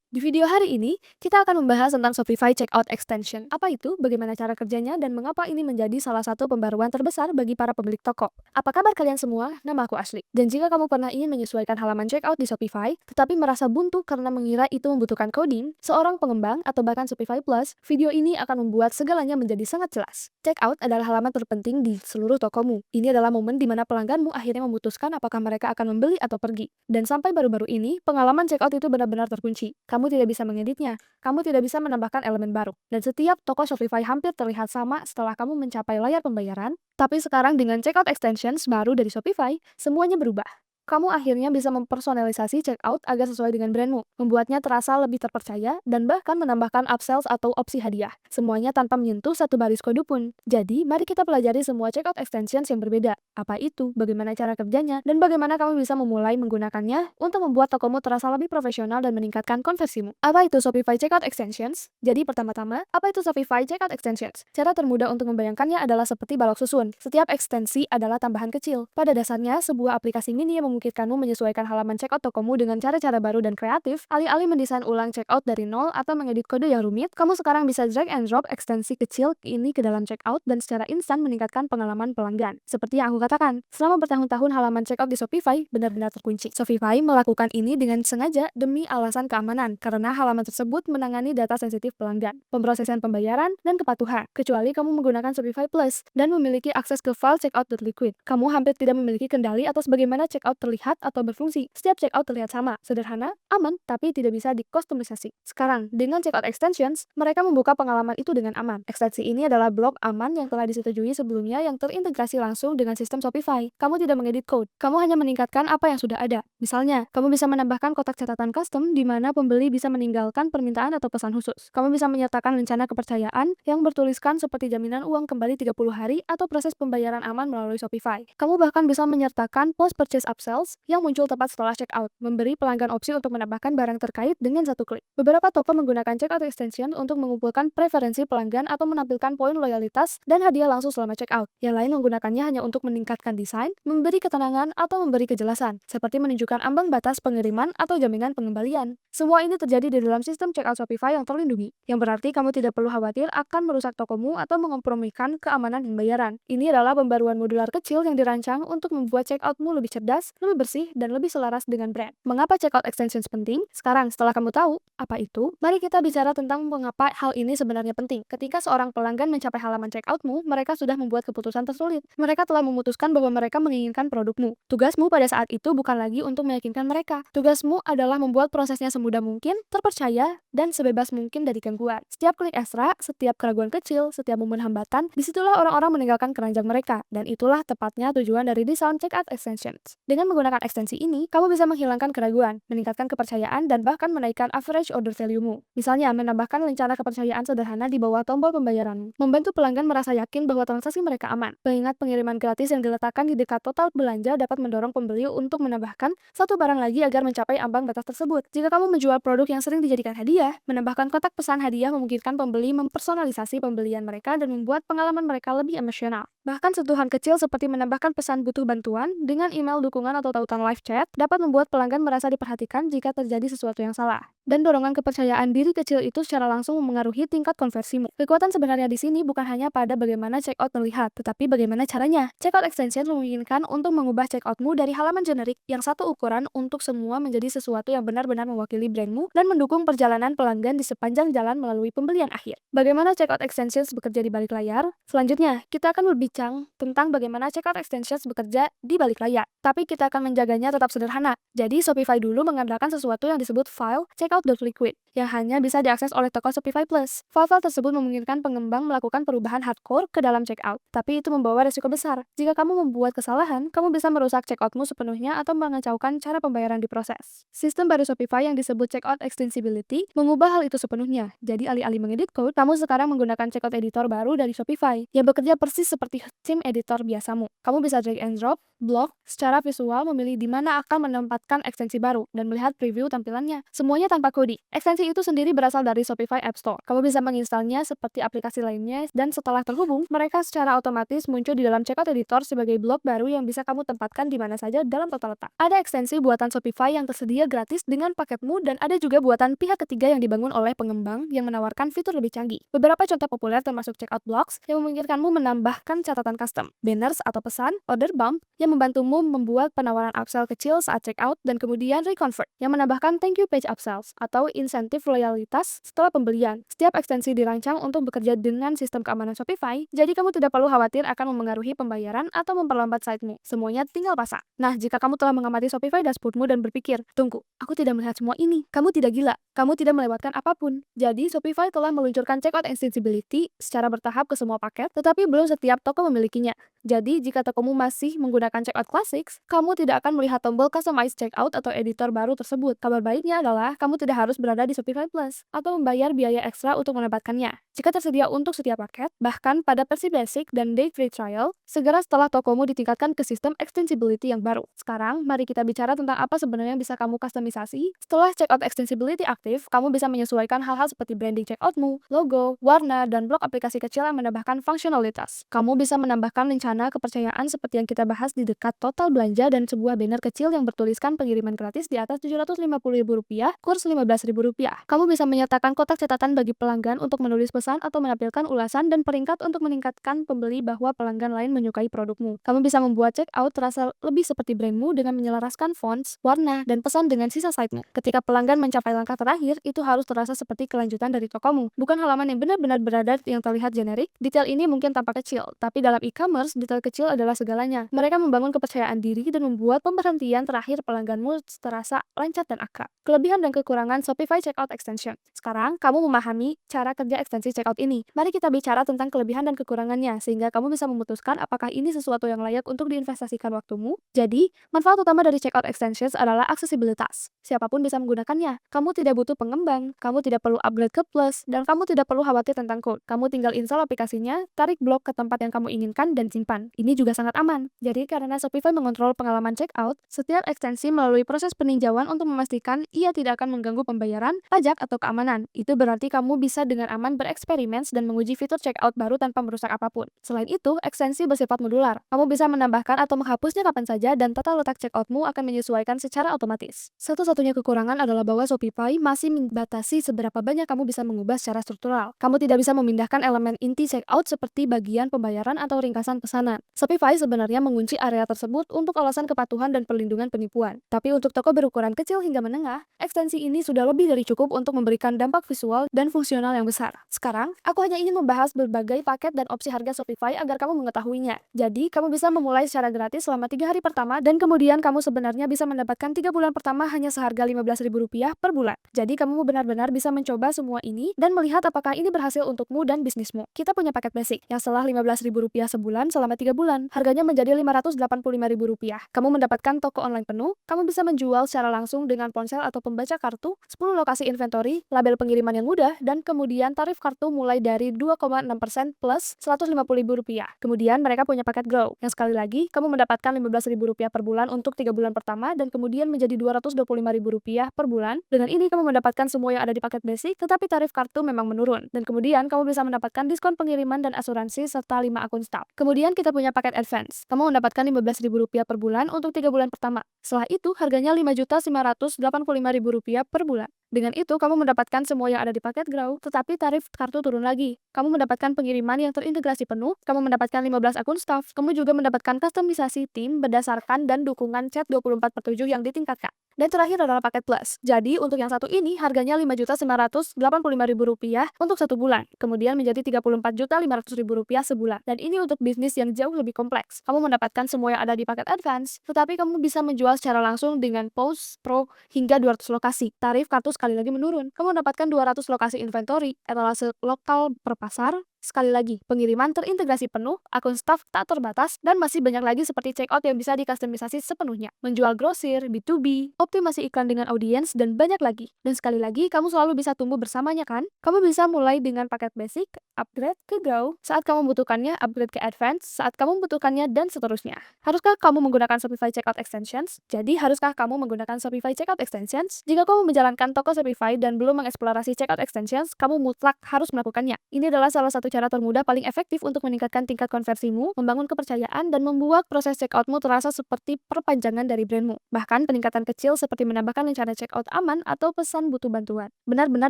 Di video hari ini, kita akan membahas tentang Shopify Checkout Extension. Apa itu, bagaimana cara kerjanya, dan mengapa ini menjadi salah satu pembaruan terbesar bagi para pemilik toko. Apa kabar kalian semua? Nama aku Ashley. Dan jika kamu pernah ingin menyesuaikan halaman checkout di Shopify, tetapi merasa buntu karena mengira itu membutuhkan coding, seorang pengembang, atau bahkan Shopify Plus, video ini akan membuat segalanya menjadi sangat jelas. Checkout adalah halaman terpenting di seluruh tokomu. Ini adalah momen di mana pelangganmu akhirnya memutuskan apakah mereka akan membeli atau pergi. Dan sampai baru-baru ini, pengalaman checkout itu benar-benar terkunci. Kamu tidak bisa mengeditnya, kamu tidak bisa menambahkan elemen baru. Dan setiap toko Shopify hampir terlihat sama setelah kamu mencapai layar pembayaran. Tapi sekarang dengan checkout extensions baru dari Shopify, semuanya berubah. Kamu akhirnya bisa mempersonalisasi checkout agar sesuai dengan brandmu, membuatnya terasa lebih terpercaya, dan bahkan menambahkan upsells atau opsi hadiah. Semuanya tanpa menyentuh satu baris kode pun. Jadi, mari kita pelajari semua checkout extensions yang berbeda. Apa itu, bagaimana cara kerjanya, dan bagaimana kamu bisa memulai menggunakannya untuk membuat tokomu terasa lebih profesional dan meningkatkan konversimu. Apa itu Shopify Checkout Extensions? Jadi, pertama-tama, apa itu Shopify Checkout Extensions? Cara termudah untuk membayangkannya adalah seperti balok susun. Setiap ekstensi adalah tambahan kecil. Pada dasarnya, sebuah aplikasi mini yang memungkinkanmu menyesuaikan halaman checkout tokomu dengan cara-cara baru dan kreatif, alih-alih mendesain ulang checkout dari nol atau mengedit kode yang rumit. Kamu sekarang bisa drag and drop ekstensi kecil ini ke dalam checkout dan secara instan meningkatkan pengalaman pelanggan. Seperti yang aku katakan, selama bertahun-tahun halaman checkout di Shopify benar-benar terkunci. Shopify melakukan ini dengan sengaja demi alasan keamanan, karena halaman tersebut menangani data sensitif pelanggan, pemrosesan pembayaran, dan kepatuhan. Kecuali kamu menggunakan Shopify Plus dan memiliki akses ke file checkout.liquid, kamu hampir tidak memiliki kendali atas bagaimana checkout terlihat atau berfungsi. Setiap checkout terlihat sama, sederhana, aman, tapi tidak bisa dikustomisasi. Sekarang, dengan checkout extensions, mereka membuka pengalaman itu dengan aman. Ekstensi ini adalah blok aman yang telah disetujui sebelumnya yang terintegrasi langsung dengan sistem Shopify. Kamu tidak mengedit code, kamu hanya meningkatkan apa yang sudah ada. Misalnya, kamu bisa menambahkan kotak catatan custom di mana pembeli bisa meninggalkan permintaan atau pesan khusus. Kamu bisa menyertakan rencana kepercayaan yang bertuliskan seperti jaminan uang kembali 30 hari atau proses pembayaran aman melalui Shopify. Kamu bahkan bisa menyertakan post-purchase upsells yang muncul tepat setelah checkout, memberi pelanggan opsi untuk menambahkan barang terkait dengan satu klik. Beberapa toko menggunakan checkout extension untuk mengumpulkan preferensi pelanggan atau menampilkan poin loyalitas dan hadiah langsung selama checkout. Yang lain menggunakannya hanya untuk meningkatkan desain, memberi ketenangan, atau memberi kejelasan, seperti menunjukkan ambang batas pengiriman atau jaminan pengembalian. Semua ini terjadi di dalam sistem checkout Shopify yang terlindungi, yang berarti kamu tidak perlu khawatir akan merusak tokomu atau mengkompromikan keamanan pembayaran. Ini adalah pembaruan modular kecil yang dirancang untuk membuat checkoutmu lebih cerdas, lebih bersih, dan lebih selaras dengan brand. Mengapa checkout extensions penting? Sekarang, setelah kamu tahu apa itu, mari kita bicara tentang mengapa hal ini sebenarnya penting. Ketika seorang pelanggan mencapai halaman checkoutmu, mereka sudah membuat keputusan tersulit. Mereka telah memutuskan bahwa mereka menginginkan produkmu. Tugasmu pada saat itu bukan lagi untuk meyakinkan mereka. Tugasmu adalah membuat prosesnya semudah mungkin, terpercaya, dan sebebas mungkin dari gangguan. Setiap klik ekstra, setiap keraguan kecil, setiap momen hambatan, disitulah orang-orang meninggalkan keranjang mereka. Dan itulah tepatnya tujuan dari desain checkout extensions. Dengan menggunakan ekstensi ini, kamu bisa menghilangkan keraguan, meningkatkan kepercayaan, dan bahkan menaikkan average order value-mu. Misalnya, menambahkan rencana kepercayaan sederhana di bawah tombol pembayaran, membantu pelanggan merasa yakin bahwa transaksi mereka aman. Mengingat pengiriman gratis yang diletakkan di dekat total belanja dapat mendorong pembeli untuk menambahkan satu barang lagi agar mencapai ambang batas tersebut. Jika kamu menjual produk yang sering dijadikan hadiah, menambahkan kotak pesan hadiah memungkinkan pembeli mempersonalisasi pembelian mereka dan membuat pengalaman mereka lebih emosional. Bahkan sentuhan kecil seperti menambahkan pesan butuh bantuan dengan email dukungan atau tautan live chat dapat membuat pelanggan merasa diperhatikan jika terjadi sesuatu yang salah. Dan dorongan kepercayaan diri kecil itu secara langsung memengaruhi tingkat konversimu. Kekuatan sebenarnya di sini bukan hanya pada bagaimana checkout terlihat, tetapi bagaimana caranya. Checkout extension memungkinkan untuk mengubah checkoutmu dari halaman generik yang satu ukuran untuk semua menjadi sesuatu yang benar-benar mewakili brandmu dan mendukung perjalanan pelanggan di sepanjang jalan melalui pembelian akhir. Bagaimana checkout extensions bekerja di balik layar? Selanjutnya, kita akan berbincang tentang bagaimana checkout extensions bekerja di balik layar. Tapi kita akan menjaganya tetap sederhana. Jadi Shopify dulu mengandalkan sesuatu yang disebut file checkout.liquid yang hanya bisa diakses oleh toko Shopify Plus. File-file tersebut memungkinkan pengembang melakukan perubahan hardcore ke dalam checkout, tapi itu membawa risiko besar. Jika kamu membuat kesalahan, kamu bisa merusak checkoutmu sepenuhnya atau mengacaukan cara pembayaran diproses. Sistem baru Shopify yang disebut checkout extensibility mengubah hal itu sepenuhnya. Jadi alih-alih mengedit code, kamu sekarang menggunakan checkout editor baru dari Shopify yang bekerja persis seperti theme editor biasamu. Kamu bisa drag and drop Blog secara visual memilih di mana akan menempatkan ekstensi baru dan melihat preview tampilannya. Semuanya tanpa kode. Ekstensi itu sendiri berasal dari Shopify App Store. Kamu bisa menginstalnya seperti aplikasi lainnya dan setelah terhubung, mereka secara otomatis muncul di dalam checkout editor sebagai blog baru yang bisa kamu tempatkan di mana saja dalam total letak. Ada ekstensi buatan Shopify yang tersedia gratis dengan paketmu dan ada juga buatan pihak ketiga yang dibangun oleh pengembang yang menawarkan fitur lebih canggih. Beberapa contoh populer termasuk checkout blocks yang memungkinkanmu menambahkan catatan custom, banners atau pesan, order bump yang membantumu membuat penawaran upsell kecil saat checkout dan kemudian reconvert yang menambahkan thank you page upsells atau insentif loyalitas setelah pembelian. Setiap ekstensi dirancang untuk bekerja dengan sistem keamanan Shopify, jadi kamu tidak perlu khawatir akan memengaruhi pembayaran atau memperlambat sitemu. Semuanya tinggal pasang. Nah, jika kamu telah mengamati Shopify dashboardmu dan berpikir, tunggu, aku tidak melihat semua ini. Kamu tidak gila. Kamu tidak melewatkan apapun. Jadi, Shopify telah meluncurkan checkout extensibility secara bertahap ke semua paket, tetapi belum setiap toko memilikinya. Jadi, jika tokomu masih menggunakan checkout classics, kamu tidak akan melihat tombol customize checkout atau editor baru tersebut. Kabar baiknya adalah, kamu tidak harus berada di Shopify Plus atau membayar biaya ekstra untuk mendapatkannya. Jika tersedia untuk setiap paket, bahkan pada versi basic dan day free trial, segera setelah tokomu ditingkatkan ke sistem extensibility yang baru. Sekarang, mari kita bicara tentang apa sebenarnya yang bisa kamu kustomisasi. Setelah checkout extensibility aktif, kamu bisa menyesuaikan hal-hal seperti branding checkoutmu, logo, warna, dan blok aplikasi kecil yang menambahkan fungsionalitas. Kamu bisa menambahkan rencana kepercayaan seperti yang kita bahas di dekat total belanja dan sebuah banner kecil yang bertuliskan pengiriman gratis di atas Rp750.000, kurs Rp15.000. Kamu bisa menyertakan kotak catatan bagi pelanggan untuk menulis pesan atau menampilkan ulasan dan peringkat untuk meningkatkan pembeli bahwa pelanggan lain menyukai produkmu. Kamu bisa membuat checkout terasa lebih seperti brandmu dengan menyelaraskan fonts, warna, dan pesan dengan sisa sitemu. Ketika pelanggan mencapai langkah terakhir, itu harus terasa seperti kelanjutan dari tokomu, bukan halaman yang benar-benar berada yang terlihat generik. Detail ini mungkin tampak kecil, tapi dalam e-commerce, detail kecil adalah segalanya. Mereka membangun kepercayaan diri dan membuat pemberhentian terakhir pelangganmu terasa lancar dan akrab. Kelebihan dan kekurangan Shopify Checkout Extension. Sekarang, kamu memahami cara kerja ekstensi checkout ini. Mari kita bicara tentang kelebihan dan kekurangannya, sehingga kamu bisa memutuskan apakah ini sesuatu yang layak untuk diinvestasikan waktumu. Jadi, manfaat utama dari checkout extensions adalah aksesibilitas. Siapapun bisa menggunakannya. Kamu tidak butuh pengembang, kamu tidak perlu upgrade ke Plus, dan kamu tidak perlu khawatir tentang code. Kamu tinggal install aplikasinya, tarik blok ke tempat yang kamu inginkan, dan simpan. Ini juga sangat aman. Jadi, karena Shopify mengontrol pengalaman checkout, setiap ekstensi melalui proses peninjauan untuk memastikan ia tidak akan mengganggu pembayaran, pajak, atau keamanan. Itu berarti kamu bisa dengan aman bereksperimen dan menguji fitur checkout baru tanpa merusak apapun. Selain itu, ekstensi bersifat modular. Kamu bisa menambahkan atau menghapusnya kapan saja dan tata letak checkoutmu akan menyesuaikan secara otomatis. Satu-satunya kekurangan adalah bahwa Shopify masih membatasi seberapa banyak kamu bisa mengubah secara struktural. Kamu tidak bisa memindahkan elemen inti checkout seperti bagian pembayaran atau ringkasan pesanan. Shopify sebenarnya mengunci area tersebut untuk alasan kepatuhan dan perlindungan penipuan. Tapi untuk toko berukuran kecil hingga menengah, ekstensi ini sudah lebih dari cukup untuk memberikan dampak visual dan fungsional yang besar. Sekarang, aku hanya ingin membahas berbagai paket dan opsi harga Shopify agar kamu mengetahuinya. Jadi, kamu bisa memulai secara gratis selama 3 hari pertama dan kemudian kamu sebenarnya bisa mendapatkan 3 bulan pertama hanya seharga Rp15.000 per bulan. Jadi, kamu benar-benar bisa mencoba semua ini dan melihat apakah ini berhasil untukmu dan bisnismu. Kita punya paket basic yang setelah Rp15.000 sebulan selama 3 bulan, harganya menjadi Rp585.000. Kamu mendapatkan toko online penuh, kamu bisa menjual secara langsung dengan ponsel atau pembaca kartu, 10 lokasi inventory, label pengiriman yang mudah, dan kemudian tarif kartu mulai dari 2,6% plus Rp150.000. Kemudian mereka punya paket Grow, yang sekali lagi, kamu mendapatkan Rp15.000 per bulan untuk 3 bulan pertama dan kemudian menjadi Rp225.000 per bulan. Dengan ini kamu mendapatkan semua yang ada di paket basic, tetapi tarif kartu memang menurun. Dan kemudian kamu bisa mendapatkan diskon pengiriman dan asuransi serta 5 akun staff. Kemudian kita punya paket Advance. Kamu mendapatkan Rp15.000 per bulan untuk 3 bulan pertama. Setelah itu, harganya Rp5.985.000 per bulan. Dengan itu, kamu mendapatkan semua yang ada di paket Grow, tetapi tarif kartu turun lagi. Kamu mendapatkan pengiriman yang terintegrasi penuh, kamu mendapatkan 15 akun staff, kamu juga mendapatkan kustomisasi tim berdasarkan dan dukungan chat 24/7 yang ditingkatkan. Dan terakhir adalah paket Plus. Jadi, untuk yang satu ini, harganya Rp5.985.000 untuk 1 bulan, kemudian menjadi Rp34.500.000 sebulan. Dan ini untuk bisnis yang jauh lebih kompleks. Kamu mendapatkan semua yang ada di paket Advance, tetapi kamu bisa menjual secara langsung dengan Post Pro hingga 200 lokasi. Tarif kartu sekali lagi menurun. Kamu mendapatkan 200 lokasi inventory, etalase lokal per pasar, Sekali lagi, pengiriman terintegrasi penuh, akun staf tak terbatas, dan masih banyak lagi seperti checkout yang bisa dikustomisasi sepenuhnya. Menjual grosir, B2B, optimasi iklan dengan audiens, dan banyak lagi. Dan sekali lagi, kamu selalu bisa tumbuh bersamanya kan? Kamu bisa mulai dengan paket basic, upgrade ke Go, saat kamu membutuhkannya, upgrade ke Advance, saat kamu membutuhkannya, dan seterusnya. Haruskah kamu menggunakan Shopify Checkout Extensions? Jadi, haruskah kamu menggunakan Shopify Checkout Extensions? Jika kamu menjalankan toko Shopify dan belum mengeksplorasi Checkout Extensions, kamu mutlak harus melakukannya. Ini adalah salah satu cara termudah paling efektif untuk meningkatkan tingkat konversimu, membangun kepercayaan, dan membuat proses checkoutmu terasa seperti perpanjangan dari brandmu. Bahkan peningkatan kecil seperti menambahkan rencana checkout aman atau pesan butuh bantuan, benar-benar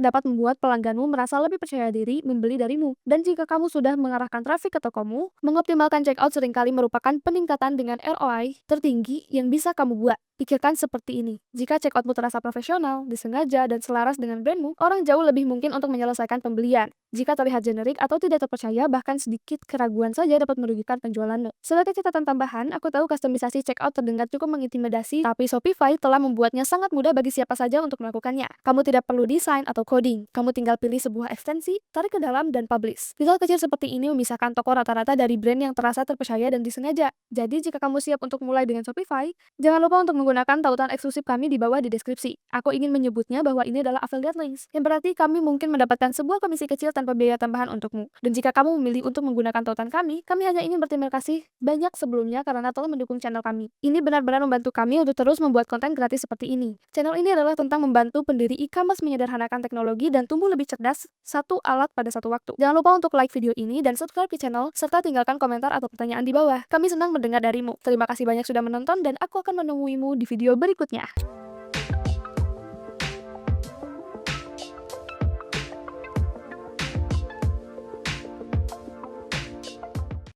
dapat membuat pelangganmu merasa lebih percaya diri membeli darimu. Dan jika kamu sudah mengarahkan trafik ke tokomu, mengoptimalkan checkout seringkali merupakan peningkatan dengan ROI tertinggi yang bisa kamu buat. Pikirkan seperti ini, jika checkoutmu terasa profesional, disengaja, dan selaras dengan brandmu, orang jauh lebih mungkin untuk menyelesaikan pembelian. Jika terlihat generik atau tidak terpercaya, bahkan sedikit keraguan saja dapat merugikan penjualanmu. Sebagai catatan tambahan, aku tahu kustomisasi checkout terdengar cukup mengintimidasi, tapi Shopify telah membuatnya sangat mudah bagi siapa saja untuk melakukannya. Kamu tidak perlu desain atau coding, kamu tinggal pilih sebuah ekstensi, tarik ke dalam, dan publish. Detail kecil seperti ini memisahkan toko rata-rata dari brand yang terasa terpercaya dan disengaja. Jadi, jika kamu siap untuk mulai dengan Shopify, jangan lupa untuk menggunakan tautan eksklusif kami di bawah di deskripsi. Aku ingin menyebutnya bahwa ini adalah affiliate links, yang berarti kami mungkin mendapatkan sebuah komisi kecil tanpa biaya tambahan untukmu. Dan jika kamu memilih untuk menggunakan tautan kami hanya ingin berterima kasih banyak sebelumnya karena telah mendukung channel kami. Ini benar-benar membantu kami untuk terus membuat konten gratis seperti ini. Channel ini adalah tentang membantu pendiri e-commerce menyederhanakan teknologi dan tumbuh lebih cerdas, satu alat pada satu waktu. Jangan lupa untuk like video ini dan subscribe ke channel, serta tinggalkan komentar atau pertanyaan di bawah. Kami senang mendengar darimu. Terima kasih banyak sudah menonton dan aku akan menemuimu di video berikutnya.